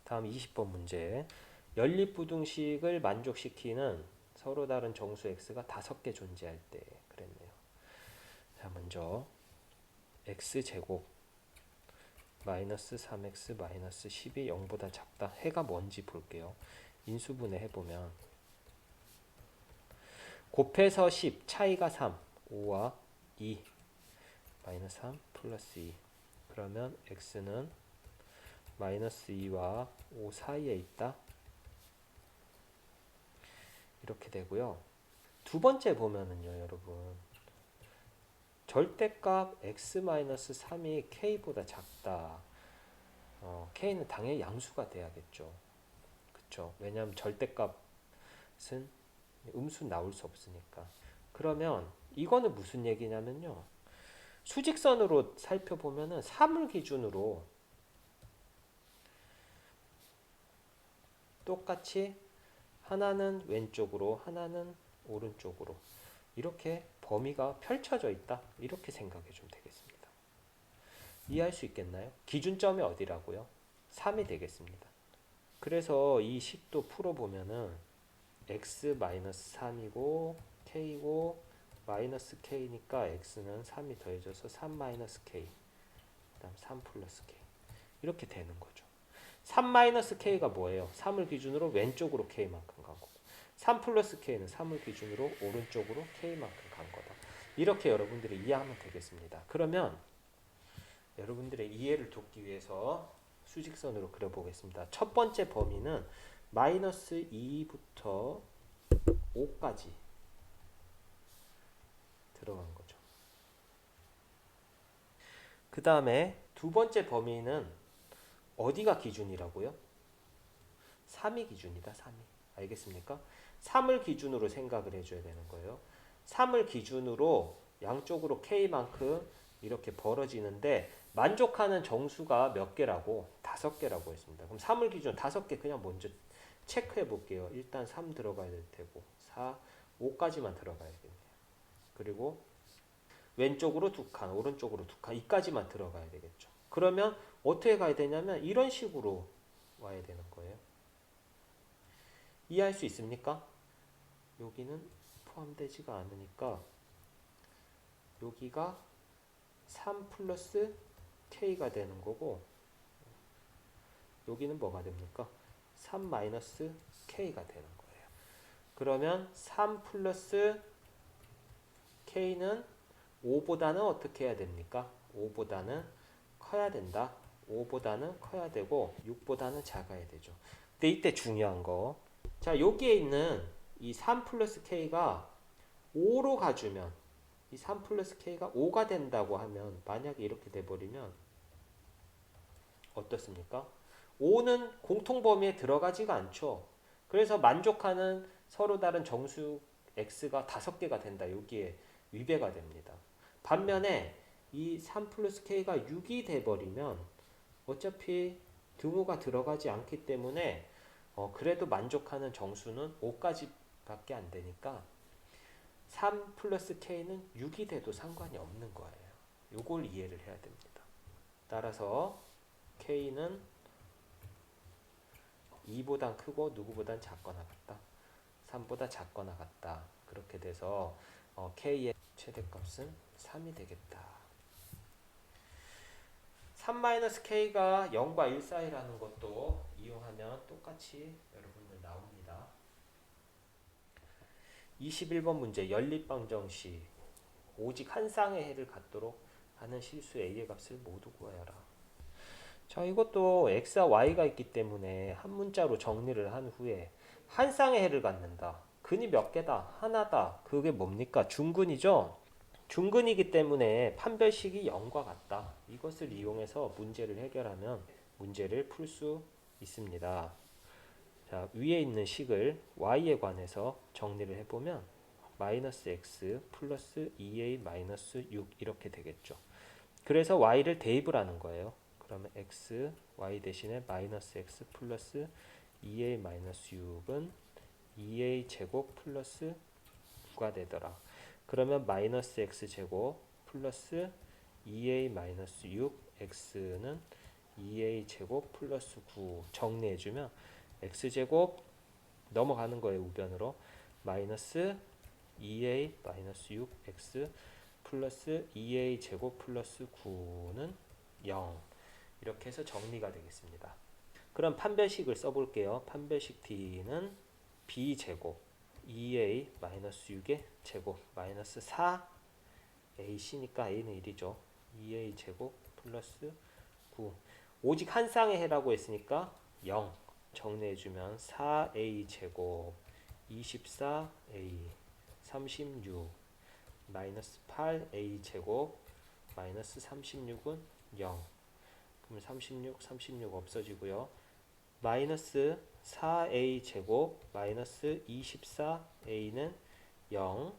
다음 20번 문제. 연립부등식을 만족시키는 서로 다른 정수 x가 5개 존재할 때 그랬네요. 자, 먼저 x제곱 마이너스 3x 마이너스 10이 0보다 작다. 해가 뭔지 볼게요. 인수분해 해보면 곱해서 10 차이가 3 5와 2 마이너스 3 플러스 2 그러면 x는 마이너스 2와 5 사이에 있다. 이렇게 되고요. 두 번째 보면은요, 여러분. 절대값 x-3이 k보다 작다. k는 당연히 양수가 돼야겠죠. 그쵸? 왜냐하면 절대값은 음수 나올 수 없으니까. 그러면 이거는 무슨 얘기냐면요. 수직선으로 살펴보면은 3을 기준으로 똑같이 하나는 왼쪽으로 하나는 오른쪽으로 이렇게 범위가 펼쳐져 있다. 이렇게 생각해 주면 되겠습니다. 이해할 수 있겠나요? 기준점이 어디라고요? 3이 되겠습니다. 그래서 이 식도 풀어보면은 x-3이고 k고 마이너스 k니까 x는 3이 더해져서 3-k 그 다음 3 플러스 k 이렇게 되는 거죠. 3-k가 뭐예요? 3을 기준으로 왼쪽으로 k만큼 간 거고 3 플러스 k는 3을 기준으로 오른쪽으로 k만큼 간 거다. 이렇게 여러분들이 이해하면 되겠습니다. 그러면 여러분들의 이해를 돕기 위해서 수직선으로 그려보겠습니다. 첫 번째 범위는 마이너스 2부터 5까지 들어간 거죠. 그 다음에 두 번째 범위는 어디가 기준이라고요? 3이 기준이다. 3이. 알겠습니까? 3을 기준으로 생각을 해줘야 되는 거예요. 3을 기준으로 양쪽으로 k만큼 이렇게 벌어지는데 만족하는 정수가 몇 개라고? 5개라고 했습니다. 그럼 3을 기준 5개 그냥 먼저 체크해 볼게요. 일단 3 들어가야 될 테고 4, 5까지만 들어가야겠네요. 그리고 왼쪽으로 2칸, 오른쪽으로 2칸 이까지만 들어가야 되겠죠. 그러면 어떻게 가야 되냐면 이런 식으로 와야 되는 거예요. 이해할 수 있습니까? 여기는 포함되지가 않으니까 여기가 3 플러스 k가 되는 거고 여기는 뭐가 됩니까? 3 마이너스 k가 되는 거예요. 그러면 3 플러스 k는 5보다는 어떻게 해야 됩니까? 5보다는 커야 된다. 5보다는 커야 되고 6보다는 작아야 되죠. 근데 이때 중요한 거. 자, 여기에 있는 이 3 플러스 k가 5로 가주면 이 3 플러스 k가 5가 된다고 하면 만약에 이렇게 돼버리면 어떻습니까? 5는 공통범위에 들어가지가 않죠. 그래서 만족하는 서로 다른 정수 x가 5개가 된다. 여기에 위배가 됩니다. 반면에 이 3 플러스 k가 6이 돼버리면 어차피 등호가 들어가지 않기 때문에 그래도 만족하는 정수는 5까지 밖에 안 되니까 3 플러스 k는 6이 돼도 상관이 없는 거예요. 이걸 이해를 해야 됩니다. 따라서 k는 2보단 크고 누구보단 작거나 같다. 3보다 작거나 같다. 그렇게 돼서 k의 최대값은 3이 되겠다. 3-k가 0과 1 사이라는 것도 이용하면 똑같이 여러분들 나옵니다. 21번 문제 연립방정식 오직 한 쌍의 해를 갖도록 하는 실수 a의 값을 모두 구하여라. 자, 이것도 x와 y가 있기 때문에 한 문자로 정리를 한 후에 한 쌍의 해를 갖는다. 근이 몇 개다? 하나다. 그게 뭡니까? 중근이죠? 중근이기 때문에 판별식이 0과 같다. 이것을 이용해서 문제를 해결하면 문제를 풀 수 있습니다. 자, 위에 있는 식을 y에 관해서 정리를 해보면 마이너스 x 플러스 2a 마이너스 6 이렇게 되겠죠. 그래서 y를 대입을 하는 거예요. 그러면 x, y 대신에 마이너스 x 플러스 2a 마이너스 6은 2a 제곱 플러스 9가 되더라. 그러면 마이너스 x 제곱 플러스 2a 마이너스 6 x는 2a 제곱 플러스 9 정리해주면 x제곱 넘어가는 거예요. 우변으로 마이너스 2a 마이너스 6x 플러스 2a 제곱 플러스 9는 0 이렇게 해서 정리가 되겠습니다. 그럼 판별식을 써볼게요. 판별식 d는 b제곱 2a 마이너스 6의 제곱 마이너스 4ac니까 a는 1이죠. 2a 제곱 플러스 9 오직 한 쌍의 해라고 했으니까 0 정리해주면 4a 제곱 24a 36 마이너스 8a 제곱 마이너스 36은 0 그럼 36 없어지고요. 마이너스 4a 제곱 마이너스 24a는 0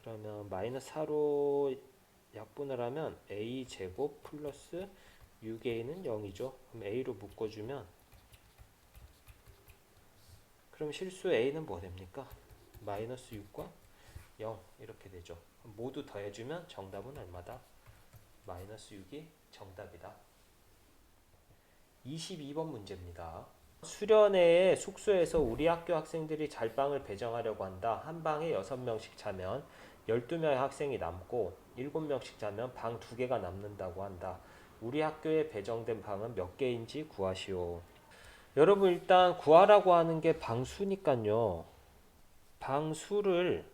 그러면 마이너스 4로 약분을 하면 a 제곱 플러스 6a는 0이죠. 그럼 a로 묶어주면 그럼 실수 a는 뭐 됩니까? 마이너스 6과 0 이렇게 되죠. 모두 더해주면 정답은 얼마다? 마이너스 6이 정답이다. 22번 문제입니다. 수련회에 숙소에서 우리 학교 학생들이 잘방을 배정하려고 한다. 한 방에 6명씩 자면 12명의 학생이 남고 7명씩 자면 방 2개가 남는다고 한다. 우리 학교에 배정된 방은 몇 개인지 구하시오. 여러분 일단 구하라고 하는 게 방수니까요. 방수를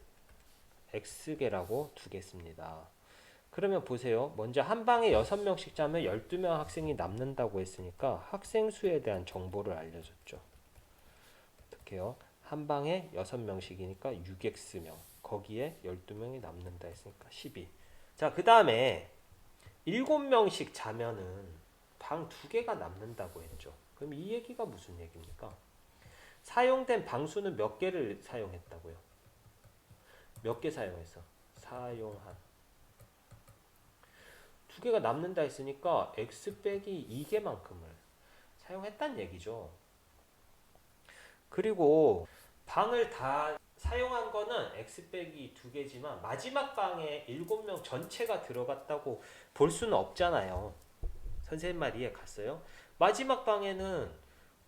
x개라고 두겠습니다. 그러면 보세요. 먼저 한 방에 6명씩 자면 12명 학생이 남는다고 했으니까 학생 수에 대한 정보를 알려줬죠. 어떻게요? 한 방에 6명씩이니까 6x명. 거기에 12명이 남는다 했으니까 12. 자, 그 다음에 7명씩 자면은 방 2개가 남는다고 했죠. 그럼 이 얘기가 무슨 얘기입니까? 사용된 방수는 몇 개를 사용했다고요? 몇 개 사용했어? 사용한 2개가 남는다 했으니까 x 빼기 2개만큼을 사용했다는 얘기죠. 그리고 방을 다 사용한 거는 x 빼기 2개지만 마지막 방에 7명 전체가 들어갔다고 볼 수는 없잖아요. 선생님 말 이해 갔어요? 마지막 방에는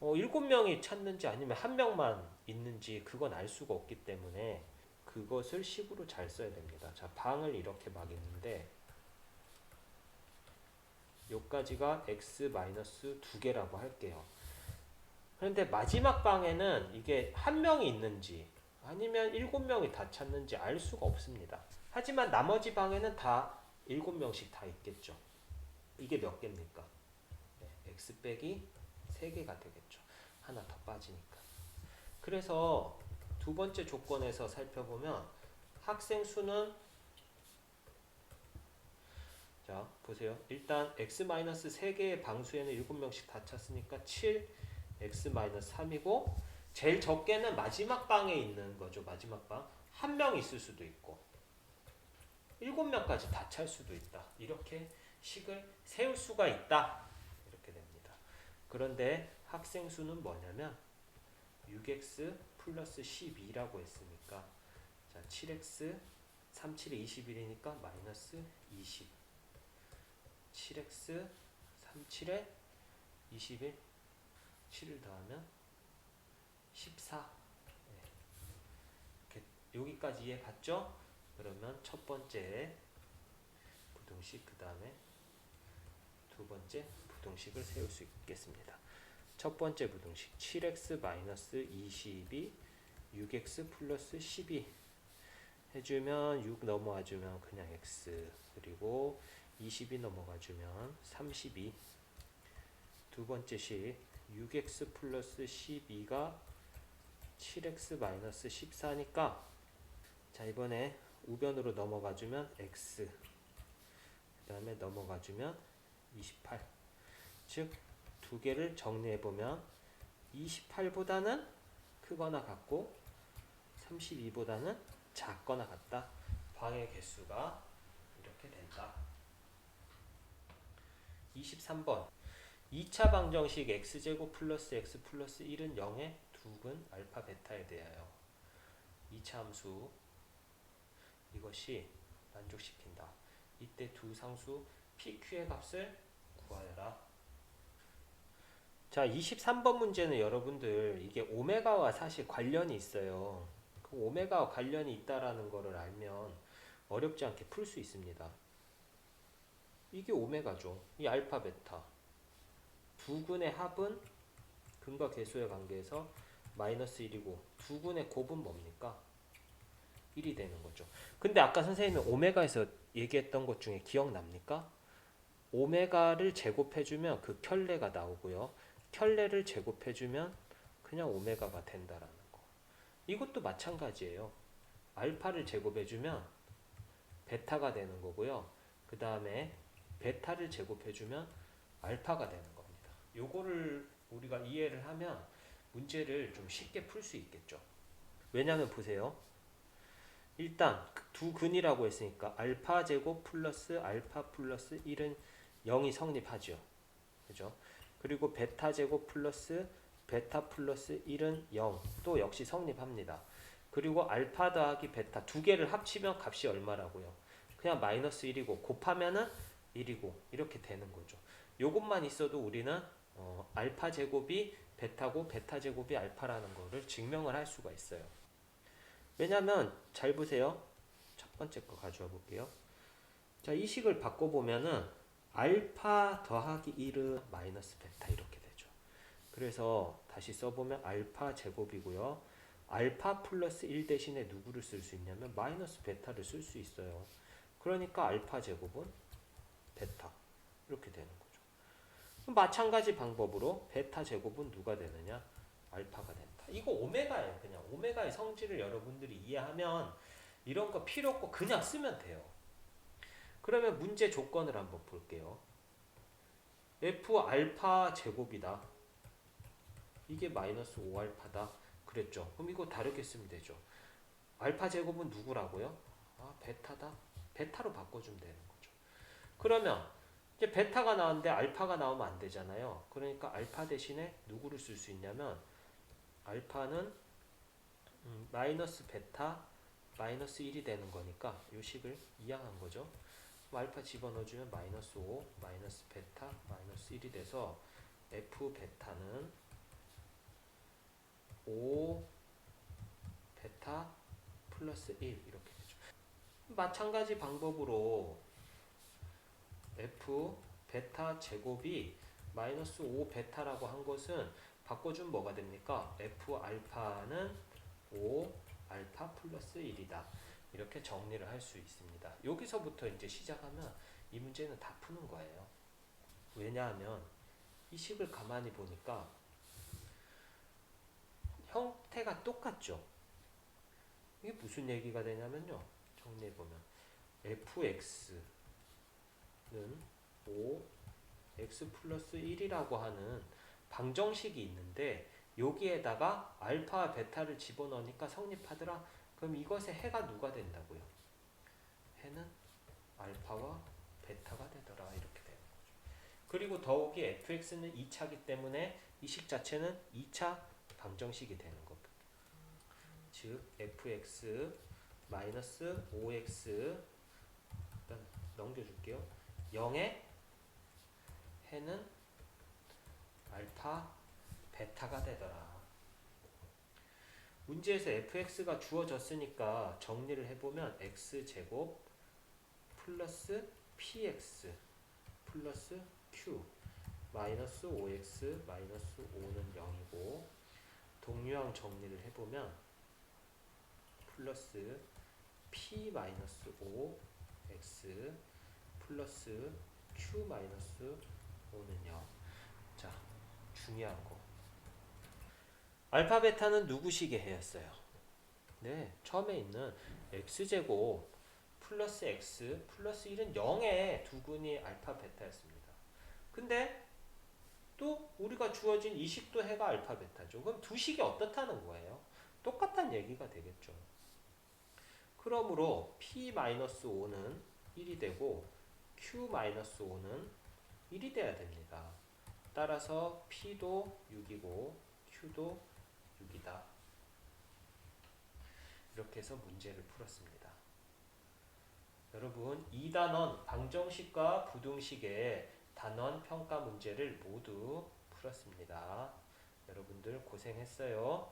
7명이 찾는지 아니면 1명만 있는지 그건 알 수가 없기 때문에 그것을 식으로 잘 써야 됩니다. 자, 방을 이렇게 막 있는데 요까지가 x-2개라고 할게요. 그런데 마지막 방에는 이게 1명이 있는지 아니면 7명이 다 찾는지 알 수가 없습니다. 하지만 나머지 방에는 다 7명씩 다 있겠죠. 이게 몇 개입니까? 네, x 빼기 3개가 되겠죠. 하나 더 빠지니까. 그래서 두 번째 조건에서 살펴보면 학생 수는 자 보세요. 일단 x-3개의 방수에는 7명씩 다 찼으니까 7 x-3이고 제일 적게는 마지막 방에 있는 거죠. 마지막 방. 1명 있을 수도 있고 7명까지 다 찰 수도 있다. 이렇게 식을 세울 수가 있다. 이렇게 됩니다. 그런데 학생 수는 뭐냐면 6x 플러스 12라고 했으니까 자 7x 37에 21이니까 마이너스 20 7x 37에 21 7을 더하면 14 네. 여기까지 이해 갔죠? 그러면 첫 번째 부등식 그 다음에 두 번째 부등식을 세울 수 있겠습니다. 첫 번째 부등식 7x-22 6x 플러스 12 해주면 6 넘어와주면 그냥 x 그리고 22 넘어가주면 32 두 번째 식 6x 플러스 12가 7x-14니까 자 이번에 우변으로 넘어가주면 x 그 다음에 넘어가주면 28 즉 두 개를 정리해보면 28보다는 크거나 같고 32보다는 작거나 같다. 방의 개수가 이렇게 된다. 23번 2차 방정식 x제곱 플러스 x 플러스 1은 0의 두근 알파 베타에 대하여 2차 함수 이것이 만족시킨다. 이때 두 상수 PQ의 값을 구하여라. 자, 23번 문제는 여러분들 이게 오메가와 사실 관련이 있어요. 그 오메가와 관련이 있다라는 거를 알면 어렵지 않게 풀 수 있습니다. 이게 오메가죠. 이 알파, 베타. 두 근의 합은 근과 계수의 관계에서 마이너스 1이고 두 근의 곱은 뭡니까? 1이 되는 거죠. 근데 아까 선생님이 오메가에서 얘기했던 것 중에 기억납니까? 오메가를 제곱해주면 그 켤레가 나오고요. 켤레를 제곱해주면 그냥 오메가가 된다라는 거. 이것도 마찬가지예요. 알파를 제곱해주면 베타가 되는 거고요. 그 다음에 베타를 제곱해주면 알파가 되는 겁니다. 요거를 우리가 이해를 하면 문제를 좀 쉽게 풀 수 있겠죠. 왜냐하면 보세요. 일단 두 근이라고 했으니까 알파 제곱 플러스 알파 플러스 1은 0이 성립하죠. 그죠? 그리고 베타 제곱 플러스 베타 플러스 1은 0. 또 역시 성립합니다. 그리고 알파 더하기 베타 두 개를 합치면 값이 얼마라고요? 그냥 마이너스 1이고 곱하면은 1이고 이렇게 되는 거죠. 요것만 있어도 우리는 알파 제곱이 베타고 베타 제곱이 알파라는 거를 증명을 할 수가 있어요. 왜냐면 잘 보세요. 첫 번째 거 가져와 볼게요. 자, 이 식을 바꿔보면은 알파 더하기 1은 마이너스 베타 이렇게 되죠. 그래서 다시 써보면 알파 제곱이고요. 알파 플러스 1 대신에 누구를 쓸 수 있냐면 마이너스 베타를 쓸 수 있어요. 그러니까 알파 제곱은 베타 이렇게 되는 거죠. 마찬가지 방법으로 베타 제곱은 누가 되느냐? 알파가 된다. 이거 오메가예요. 그냥 오메가의 성질을 여러분들이 이해하면 이런 거 필요 없고 그냥 쓰면 돼요. 그러면 문제 조건을 한번 볼게요. f 알파 제곱이다. 이게 마이너스 5알파다. 그랬죠. 그럼 이거 다르게 쓰면 되죠. 알파 제곱은 누구라고요? 아, 베타다. 베타로 바꿔주면 되는 거죠. 그러면 이제 베타가 나왔는데 알파가 나오면 안 되잖아요. 그러니까 알파 대신에 누구를 쓸 수 있냐면 알파는 마이너스 베타 마이너스 1이 되는 거니까 이 식을 이항한 거죠. 알파 집어넣어주면 마이너스 5 마이너스 베타 마이너스 1이 돼서 f 베타는 5 베타 플러스 1 이렇게 되죠. 마찬가지 방법으로 f 베타 제곱이 마이너스 5 베타라고 한 것은 바꿔주면 뭐가 됩니까? f 알파는 5 알파 플러스 1이다. 이렇게 정리를 할 수 있습니다. 여기서부터 이제 시작하면 이 문제는 다 푸는 거예요. 왜냐하면 이 식을 가만히 보니까 형태가 똑같죠. 이게 무슨 얘기가 되냐면요. 정리해보면 fx는 5x 플러스 1이라고 하는 방정식이 있는데 여기에다가 알파와 베타를 집어넣으니까 성립하더라. 그럼 이것의 해가 누가 된다고요? 해는 알파와 베타가 되더라. 이렇게 되는 거죠. 그리고 더욱이 fx는 2차이기 때문에 이 식 자체는 2차 방정식이 되는 겁니다. 즉 fx 마이너스 5x 일단 넘겨줄게요. 0의 해는 알파 베타가 되더라. 문제에서 fx가 주어졌으니까 정리를 해보면 x제곱 플러스 px 플러스 q 마이너스 5x 마이너스 5는 0이고 동류항 정리를 해보면 플러스 p 마이너스 5x 플러스 q 마이너스 5는 0. 자, 중요한 거. 알파 베타는 누구식의 해였어요? 네, 처음에 있는 x제곱 플러스 x 플러스 1은 0의 두 근이 알파 베타였습니다. 근데 또 우리가 주어진 이 식도 해가 알파 베타죠. 그럼 두 식이 어떻다는 거예요? 똑같다는 얘기가 되겠죠. 그러므로 p-5는 1이 되고 q-5는 1이 돼야 됩니다. 따라서 p도 6이고 q도 6이다. 이렇게 해서 문제를 풀었습니다. 여러분, 2단원 방정식과 부등식의 단원 평가 문제를 모두 풀었습니다. 풀었습니다. 여러분들 고생했어요.